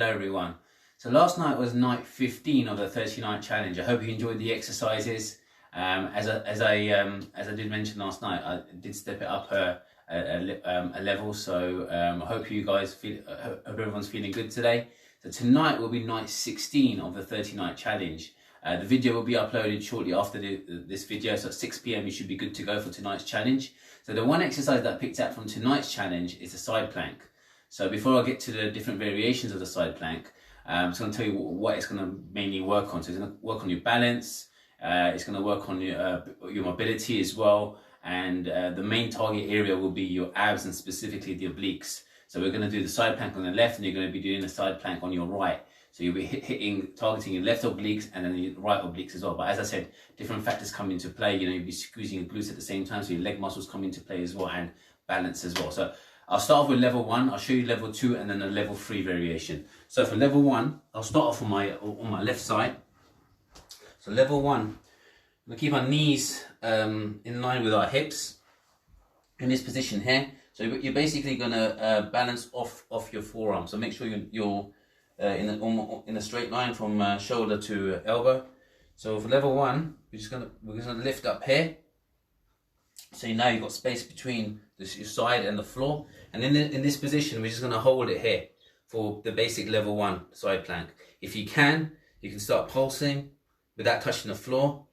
Hello everyone. So last night was night 15 of the 30-night challenge. I hope you enjoyed the exercises. As I did mention last night, I did step it up a level. So I hope you guys hope everyone's feeling good today. So tonight will be night 16 of the 30-night challenge. The video will be uploaded shortly after this video. So at 6 p.m. you should be good to go for tonight's challenge. So the one exercise that I picked out from tonight's challenge is the side plank. So before I get to the different variations of the side plank, I'm just going to tell you what it's going to mainly work on. So it's going to work on your balance, it's going to work on your mobility as well, and the main target area will be your abs and specifically the obliques. So we're going to do the side plank on the left and you're going to be doing the side plank on your right. So you'll be targeting your left obliques and then your right obliques as well. But as I said, different factors come into play. You know, you'll be squeezing your glutes at the same time, so your leg muscles come into play as well, and balance as well. So I'll start off with level 1, I'll show you level 2 and then a level 3 variation. So for level 1, I'll start off on my left side. So level 1, I'm going to keep our knees in line with our hips in this position here. So you're basically going to balance off your forearm. So make sure you're in a straight line from shoulder to elbow. So for level 1, we're just going to lift up here. So now you've got space between your side and the floor, and in this position we're just going to hold it here for the basic level 1 side plank. If you can start pulsing without touching the floor.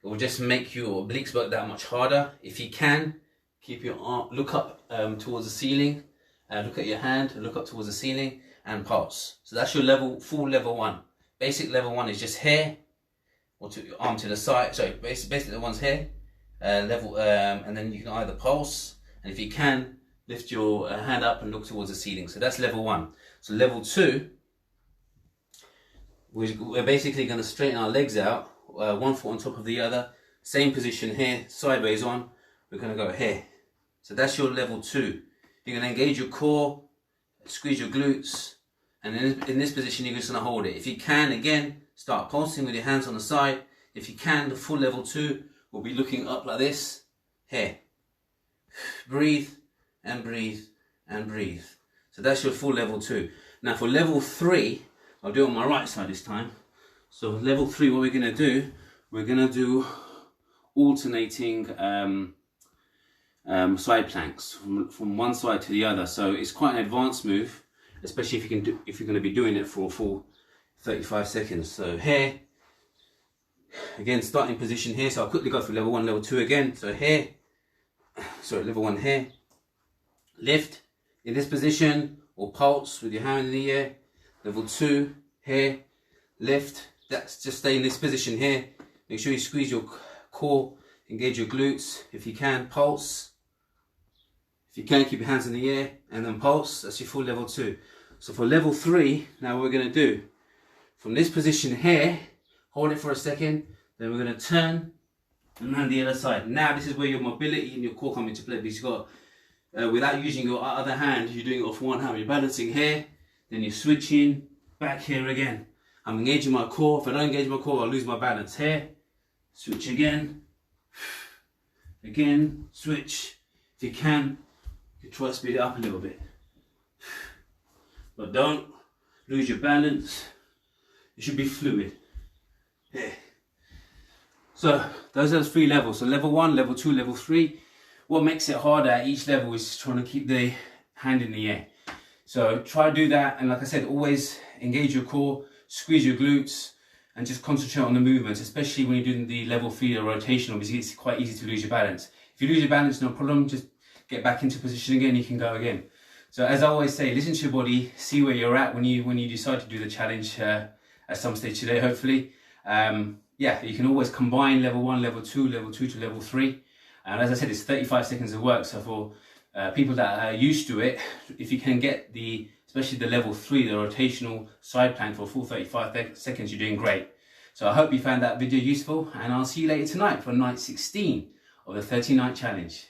It will just make your obliques work that much harder. If you can, keep your arm, look up towards the ceiling, look at your hand, look up towards the ceiling and pulse. So that's your full level 1. Basic level 1 is just here, or to your arm to the side, sorry, basically the one's here. And then you can either pulse, and if you can, lift your hand up and look towards the ceiling. So that's level 1. So level 2, we're basically going to straighten our legs out, one foot on top of the other, same position here, sideways on. We're going to go here. So that's your level 2. You're going to engage your core, squeeze your glutes, and in this position you're just going to hold it. If you can, again, start pulsing with your hands on the side. If you can, the full level 2 will be looking up like this, here. Breathe and breathe and breathe. So that's your full level 2. Now for level 3, I'll do it on my right side this time. So level 3, what we're going to do, we're going to do alternating side planks from one side to the other. So it's quite an advanced move, especially if you're going to be doing it for a full 35 seconds. So here, again, starting position here. So I'll quickly go through level 1, level 2 again. So here, sorry, level 1 here. Lift in this position or pulse with your hand in the air. Level 2 here. Lift. That's just stay in this position here. Make sure you squeeze your core, engage your glutes. If you can, pulse. If you can, keep your hands in the air and then pulse. That's your full level 2. So for level 3, now what we're going to do, from this position here, hold it for a second, then we're going to turn and hand the other side. Now this is where your mobility and your core come into play, because you've got, without using your other hand, you're doing it off one hand. You're balancing here, then you're switching back here again. I'm engaging my core. If I don't engage my core, I'll lose my balance here. Switch again. Again, switch. If you can, you try to speed it up a little bit. But don't lose your balance. It should be fluid. Yeah. So those are the 3 levels. So level 1, level 2, level 3. What makes it harder at each level is trying to keep the hand in the air. So try to do that, and like I said, always engage your core, squeeze your glutes, and just concentrate on the movements, especially when you're doing the level 3 or rotation. Obviously it's quite easy to lose your balance. If you lose your balance, no problem, just get back into position again, you can go again. So as I always say, listen to your body, see where you're at when you decide to do the challenge at some stage today, hopefully. Yeah, you can always combine level 1, level 2, level 2 to level 3. And as I said, it's 35 seconds of work. So for people that are used to it, if you can get especially the level 3, the rotational side plank for a full 35 seconds, you're doing great. So I hope you found that video useful, and I'll see you later tonight for night 16 of the 30-night challenge.